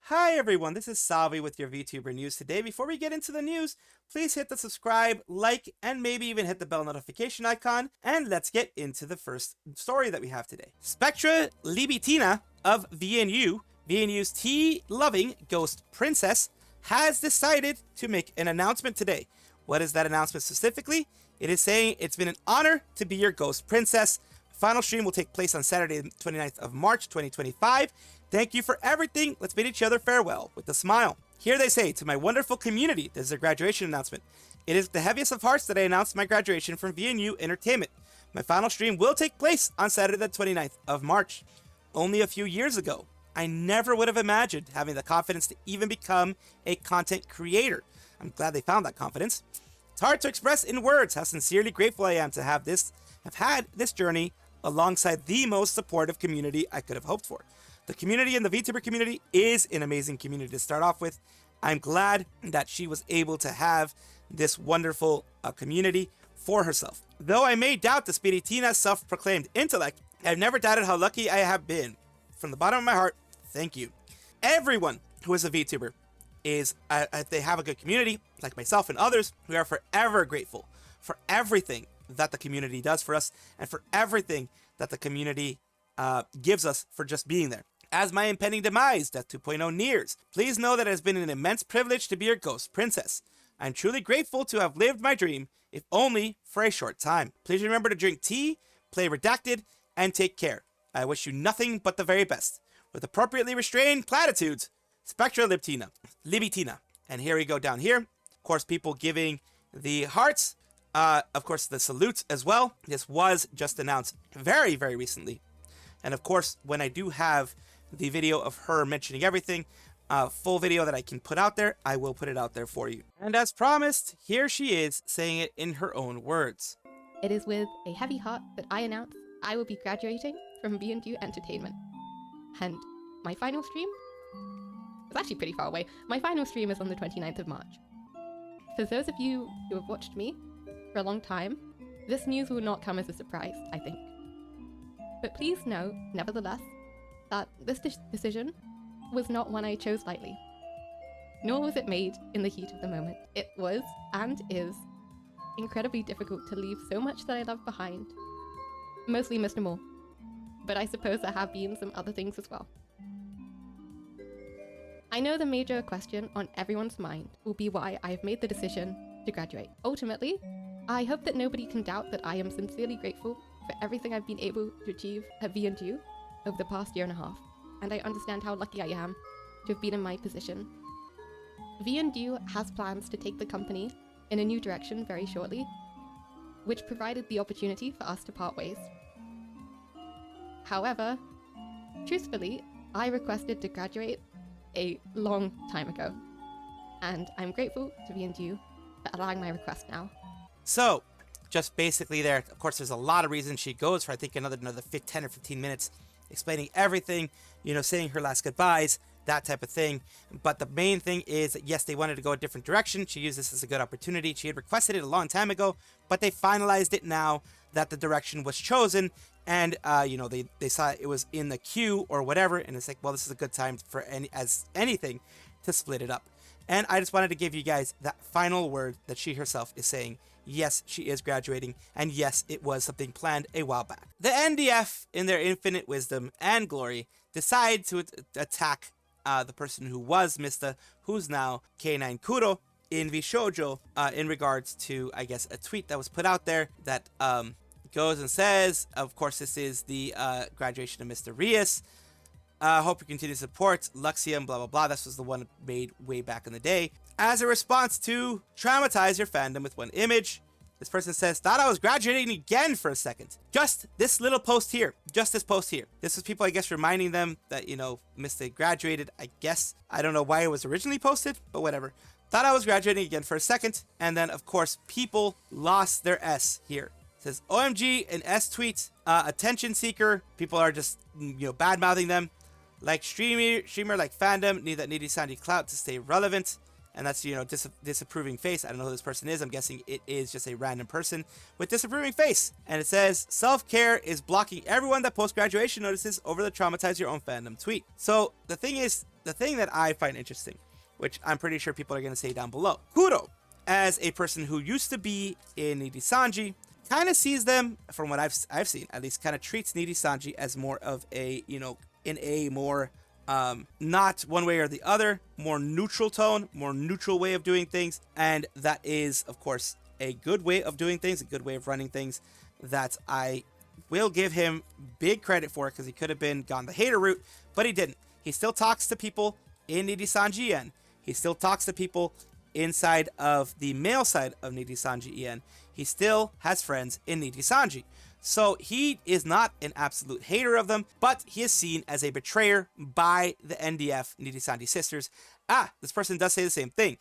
Hi everyone, this is Salvi with your VTuber news today. Before we get into the news, please hit the subscribe, like, and maybe even hit the bell notification icon, and let's get into the first story that we have today. Spectra Libitina V&U, V&U's tea-loving ghost princess, has decided to make an announcement today. What is that announcement specifically? It is saying it's been an honor to be your ghost princess. Final stream will take place on Saturday, the 29th of March, 2025. Thank you for everything. Let's bid each other farewell with a smile. Here they say, to my wonderful community, this is their graduation announcement. It is the heaviest of hearts that I announced my graduation from V&U Entertainment. My final stream will take place on Saturday, the 29th of March. Only a few years ago, I never would have imagined having the confidence to even become a content creator. I'm glad they found that confidence. It's hard to express in words how sincerely grateful I am to have had this journey alongside the most supportive community I could have hoped for. The community in the VTuber community is an amazing community to start off with. I'm glad that she was able to have this wonderful community for herself. Though I may doubt the Spiritina's self-proclaimed intellect, I've never doubted how lucky I have been. From the bottom of my heart, thank you. Everyone who is a VTuber is, if they have a good community, like myself and others, we are forever grateful for everything that the community does for us and for everything that the community gives us for just being there. As my impending demise, Death 2.0, nears, please know that it has been an immense privilege to be your ghost princess. I'm truly grateful to have lived my dream, if only for a short time. Please remember to drink tea, play redacted, and take care. I wish you nothing but the very best. With appropriately restrained platitudes, Spectra Libitina. And here we go down here. Of course, people giving the hearts. Of course, the salutes as well. This was just announced very, very recently. And of course, when I do have the video of her mentioning everything, full video that I can put out there, I will put it out there for you. And as promised, here she is saying it in her own words. It is with a heavy heart that I announce I will be graduating from V&U Entertainment. And my final stream? It's actually pretty far away. My final stream is on the 29th of March. For those of you who have watched me for a long time, this news will not come as a surprise, I think. But please know, nevertheless, that this decision was not one I chose lightly. Nor was it made in the heat of the moment. It was, and is, incredibly difficult to leave so much that I love behind. Mostly Mr. Moore. But I suppose there have been some other things as well. I know the major question on everyone's mind will be why I have made the decision to graduate. Ultimately, I hope that nobody can doubt that I am sincerely grateful for everything I've been able to achieve at V&U over the past year and a half, and I understand how lucky I am to have been in my position. V&U has plans to take the company in a new direction very shortly, which provided the opportunity for us to part ways. However, truthfully, I requested to graduate a long time ago, and I'm grateful to V&U for allowing my request now. So, just basically there, of course, there's a lot of reasons she goes for, I think, another 10 or 15 minutes explaining everything, saying her last goodbyes, that type of thing. But the main thing is that, yes, they wanted to go a different direction. She used this as a good opportunity. She had requested it a long time ago, but they finalized it now that the direction was chosen. And, they saw it was in the queue or whatever. And it's like, well, this is a good time for anything to split it up. And I just wanted to give you guys that final word that she herself is saying. Yes, she is graduating, and yes, it was something planned a while back. The NDF, in their infinite wisdom and glory, decide to attack the person who was Mista, who's now K9 Kuro, in vshojo, in regards to, I guess, a tweet that was put out there that goes and says, of course, this is the graduation of Mr. Rias. Hope you continue to support Luxium, blah, blah, blah. This was the one made way back in the day. As a response to traumatize your fandom with one image, this person says, thought I was graduating again for a second. Just this little post here. Just this post here. This was people, I guess, reminding them that, Mista graduated, I guess. I don't know why it was originally posted, but whatever. Thought I was graduating again for a second. And then, of course, people lost their S here. It says, OMG, an S tweet, attention seeker. People are just, bad-mouthing them. Like streamer like fandom, need that Nijisanji clout to stay relevant. And that's, disapproving face. I don't know who this person is. I'm guessing it is just a random person with disapproving face. And it says, self-care is blocking everyone that posts graduation notices over the traumatize your own fandom tweet. So the thing is, the thing that I find interesting, which I'm pretty sure people are going to say down below, Kuro, as a person who used to be in Nijisanji, kind of sees them, from what I've seen, at least kind of treats Nijisanji as more of a, you know, in a more, not one way or the other, more neutral tone, more neutral way of doing things. And that is, of course, a good way of doing things, a good way of running things that I will give him big credit for, because he could have gone the hater route, but he didn't. He still talks to people in Nijisanji En. He still talks to people inside of the male side of Nijisanji En. He still has friends in Nijisanji. So he is not an absolute hater of them, but he is seen as a betrayer by the NDF, Nijisanji Sisters. This person does say the same thing.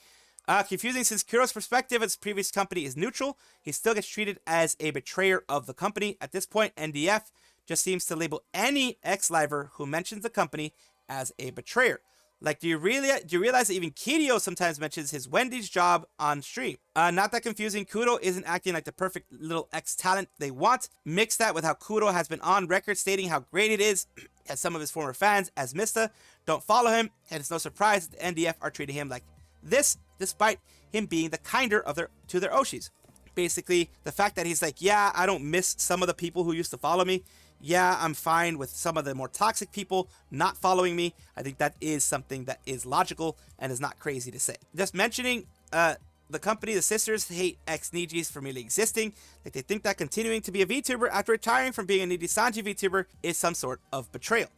Confusing, since Kuro's perspective as previous company is neutral, he still gets treated as a betrayer of the company. At this point, NDF just seems to label any ex-liver who mentions the company as a betrayer. Like, do you realize that even Kiryu sometimes mentions his Wendy's job on stream? Not that confusing. Kuro isn't acting like the perfect little ex-talent they want. Mix that with how Kuro has been on record stating how great it is that some of his former fans, as Mista, don't follow him, and it's no surprise that the NDF are treating him like this, despite him being the kinder of their Oshis. Basically, the fact that he's like, yeah, I don't miss some of the people who used to follow me. Yeah, I'm fine with some of the more toxic people not following me. I think that is something that is logical and is not crazy to say. Just mentioning the company, the sisters hate ex-Nijis for merely existing. Like, they think that continuing to be a VTuber after retiring from being a Nijisanji VTuber is some sort of betrayal.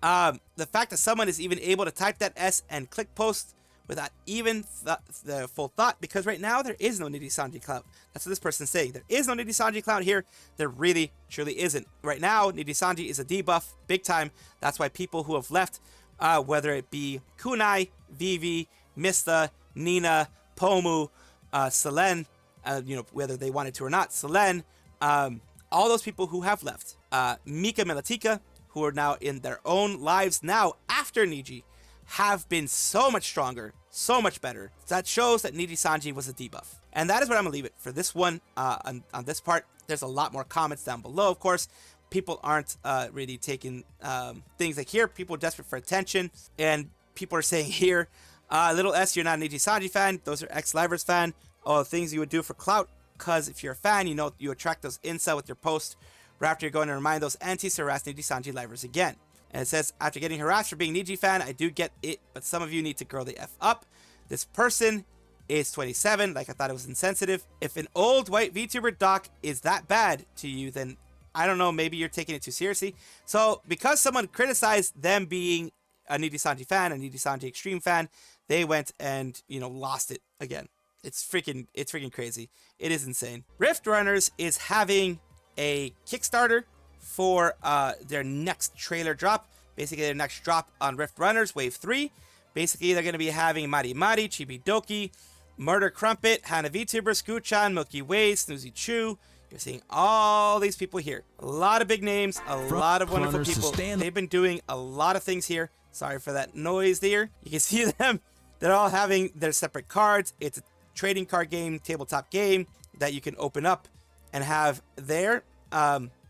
The fact that someone is even able to type that S and click post without even the full thought, because right now there is no Nijisanji clout. That's what this person's saying. There is no Nijisanji clout here. There really, truly isn't. Right now, Nijisanji is a debuff, big time. That's why people who have left, whether it be Kunai, Vivi, Mista, Nina, Pomu, Selen, whether they wanted to or not, Selen, all those people who have left, Mika, Melatika, who are now in their own lives now after Niji, have been so much stronger, so much better. That shows that Nijisanji was a debuff. And that is what I'm going to leave it for this one. On this part, there's a lot more comments down below, of course. People aren't really taking things like here. People are desperate for attention. And people are saying here, little S, you're not a Nijisanji fan. Those are ex-Livers fan. Oh, things you would do for clout. Because if you're a fan, you know you attract those incel with your post. Right after you're going to remind those antis to harass Nijisanji Livers again. And it says, after getting harassed for being Niji fan, I do get it, but some of you need to grow the F up. This person is 27, like I thought it was insensitive. If an old white VTuber doc is that bad to you, then I don't know, maybe you're taking it too seriously. So because someone criticized them being a Nijisanji fan, a Nijisanji Extreme fan, they went and, lost it again. It's freaking crazy. It is insane. Rift Runners is having a Kickstarter for their next trailer drop. Basically, their next drop on Rift Runners, Wave 3. Basically, they're going to be having Mari Mari, Chibidoki, Murder Crumpet, Hana VTuber, Scooch-chan, Milky Way, Snoozy Chew. You're seeing all these people here. A lot of big names, a lot of wonderful people. They've been doing a lot of things here. Sorry for that noise there. You can see them. They're all having their separate cards. It's a trading card game, tabletop game that you can open up and have there.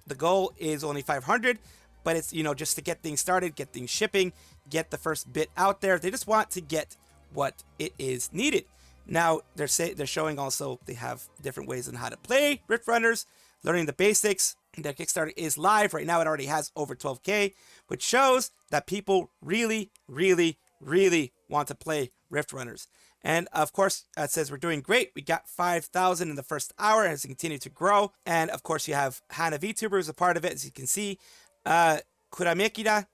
The goal is only 500, but it's, just to get things started, get things shipping, get the first bit out there. They just want to get what it is needed. Now, they're showing also they have different ways on how to play Rift Runners, learning the basics. Their Kickstarter is live. Right now, it already has over 12K, which shows that people really, really, really want to play Rift Runners. And of course, it says we're doing great. We got 5,000 in the first hour and it's continued to grow. And of course, you have Hana VTuber as a part of it, as you can see. Kuramekira,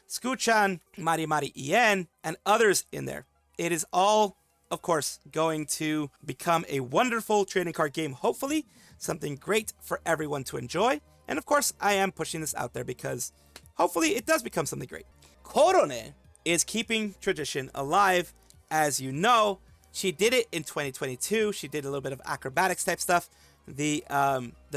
Scooch-chan, Mari Mari Ien, and others in there. It is all, of course, going to become a wonderful trading card game, hopefully. Something great for everyone to enjoy. And of course, I am pushing this out there because hopefully it does become something great. Korone is keeping tradition alive. As you know, she did it in 2022. She did a little bit of acrobatics type stuff. The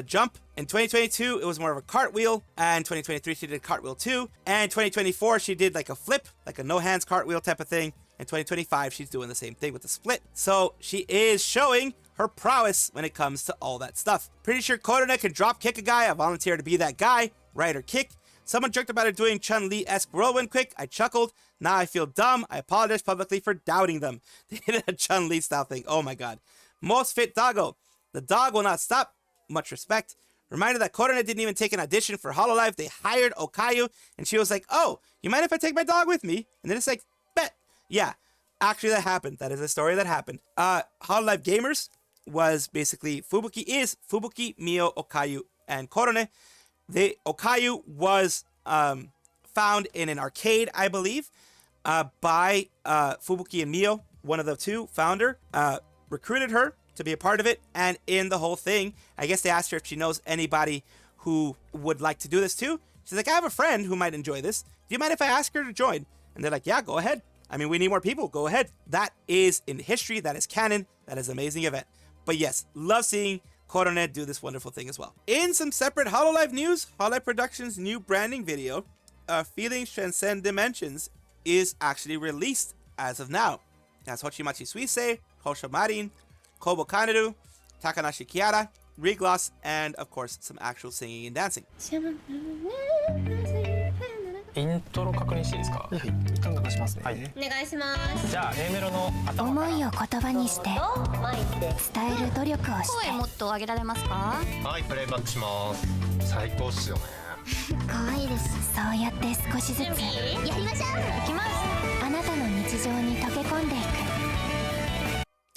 jump. In 2022, it was more of a cartwheel. And 2023, she did a cartwheel too. And 2024, she did like a flip, like a no hands cartwheel type of thing. In 2025, she's doing the same thing with the split. So she is showing her prowess when it comes to all that stuff. Pretty sure Korone can drop kick a guy. I volunteer to be that guy, right or kick. Someone joked about her doing Chun-Li-esque whirlwind quick. I chuckled. Now I feel dumb. I apologize publicly for doubting them. They did a Chun-Li style thing. Oh my god. Most fit doggo. The dog will not stop. Much respect. Reminder that Korone didn't even take an audition for Hololive. They hired Okayu, and she was like, oh, you mind if I take my dog with me? And then it's like, bet. Yeah, actually that happened. That is a story that happened. Hololive Gamers was basically Fubuki, Mio, Okayu, and Korone. Okayu was found in an arcade, I believe, by Fubuki and Mio, one of the two founder, recruited her to be a part of it. And in the whole thing, I guess they asked her if she knows anybody who would like to do this too. She's like, I have a friend who might enjoy this. Do you mind if I ask her to join? And they're like, yeah, go ahead. I mean, we need more people. Go ahead. That is in history. That is canon. That is an amazing event. But yes, love seeing Korone do this wonderful thing as well. In some separate Hololive news, Hololive Productions' new branding video, Feelings Transcend Dimensions, is actually released as of now. That's Hochimachi Suisei, Hosho Marin, Kobo Kaneru, Takanashi Kiara, Regloss, and of course some actual singing and dancing. イントロ確認していいですか？はい、一旦流しますね。はい。お願いします。じゃあ A メロの頭から。思いを言葉にして伝える努力をして。声もっと上げられますか？はい、プレイバックします。最高っすよね。可愛いです。そうやって少しずつやりましょう。いきます。あなたの日常に溶け込んでいく。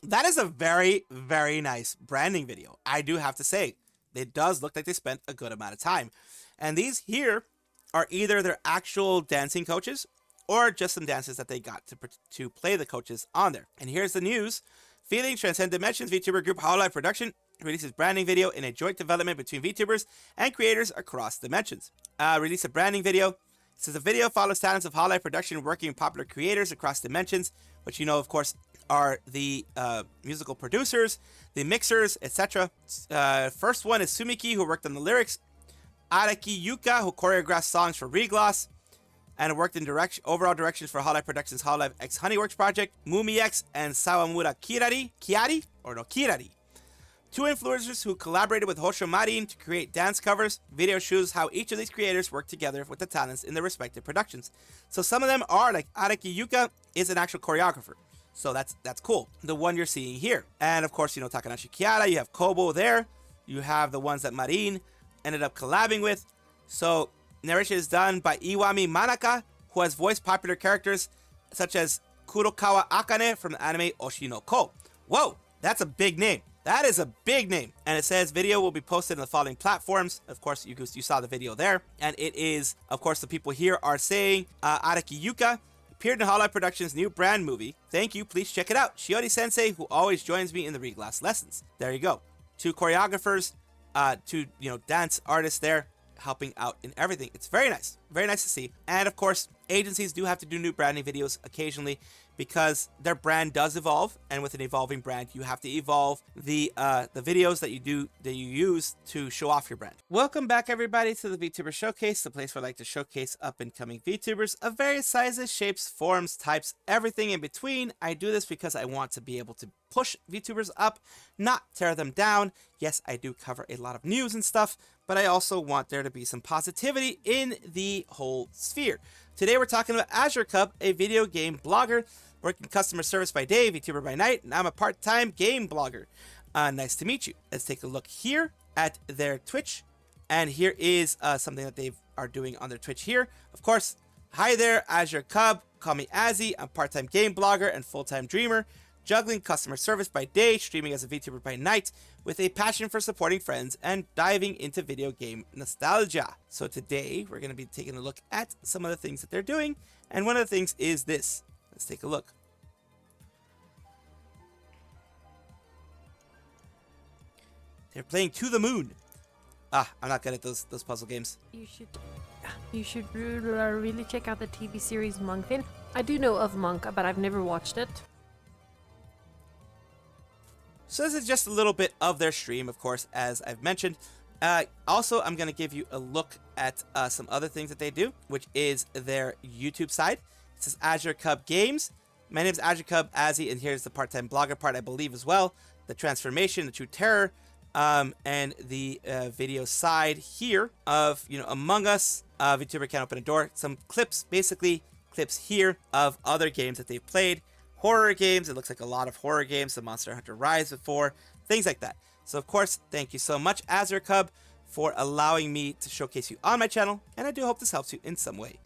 That is a very, very nice branding video. I do have to say, it does look like they spent a good amount of time. And these here are either their actual dancing coaches or just some dances that they got to play the coaches on there. And here's the news. Feeling Transcend Dimensions VTuber group Hololive Production releases branding video in a joint development between VTubers and creators across dimensions. Release a branding video. It says the video follows talents of Hololive Production working with popular creators across dimensions, which you know, of course, are the musical producers, the mixers, etc. First one is Sumiki, who worked on the lyrics. Araki Yuka, who choreographed songs for Regloss and worked in overall directions for Hololive Productions' Hololive X Honeyworks project. Mumi X and Sawamura Kirari, two influencers who collaborated with Hosho Marin to create dance covers. Video shows how each of these creators work together with the talents in their respective productions. So some of them are like Araki Yuka is an actual choreographer. So that's cool. The one you're seeing here. And of course, you know, Takanashi Kiara, you have Kobo there. You have the ones that Marin ended up collabing with. So narration is done by Iwami Manaka, who has voiced popular characters such as Kurokawa Akane from the anime Oshino Ko. Whoa, that's a big name. That is a big name. And it says video will be posted on the following platforms. Of course, you saw the video there. And it is, of course, the people here are saying Araki Yuka appeared in Hololive Productions' new brand movie. Thank you, please check it out. Shiori Sensei, who always joins me in the Regloss lessons. There you go. Two choreographers, two dance artists there helping out in everything. It's very nice to see. And of course, agencies do have to do new branding videos occasionally because their brand does evolve, and with an evolving brand, you have to evolve the videos that you use to show off your brand. Welcome back, everybody, to the Vtuber Showcase, the place where I like to showcase up and coming VTubers of various sizes, shapes, forms, types, everything in between. I do this because I want to be able to push VTubers up, not tear them down. Yes, I do cover a lot of news and stuff, but I also want there to be some positivity in the whole sphere. Today we're talking about AzuraCub, a video game blogger, working customer service by day, VTuber by night, and I'm a part-time game blogger. Nice to meet you. Let's take a look here at their Twitch, and here is something that they are doing on their Twitch here. Of course, hi there, AzuraCub. Call me Azzy. I'm part-time game blogger and full-time dreamer, juggling customer service by day, streaming as a VTuber by night, with a passion for supporting friends and diving into video game nostalgia. So today, we're going to be taking a look at some of the things that they're doing, and one of the things is this. Let's take a look. They're playing To the Moon. I'm not good at those puzzle games. You should really check out the TV series Monkfin. I do know of Monk, but I've never watched it. So this is just a little bit of their stream, of course, as I've mentioned. Also, I'm going to give you a look at some other things that they do, which is their YouTube side. It says AzuraCub Games. My name is AzuraCub Azzy, and here's the part-time blogger part, I believe, as well. The Transformation, the True Terror, and the video side here of, Among Us. VTuber Can't Open a Door. Some clips, basically clips here of other games that they've played. Horror games. It looks like a lot of horror games. The Monster Hunter Rise before. Things like that. So, of course, thank you so much, AzuraCub, for allowing me to showcase you on my channel. And I do hope this helps you in some way.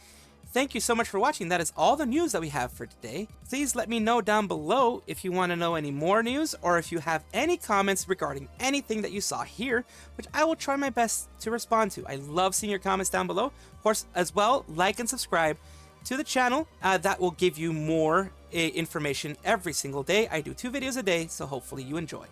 Thank you so much for watching. That is all the news that we have for today. Please let me know down below if you want to know any more news or if you have any comments regarding anything that you saw here, which I will try my best to respond to. I love seeing your comments down below. Of course, as well, like and subscribe to the channel. That will give you more information every single day. I do 2 videos a day, so hopefully you enjoy.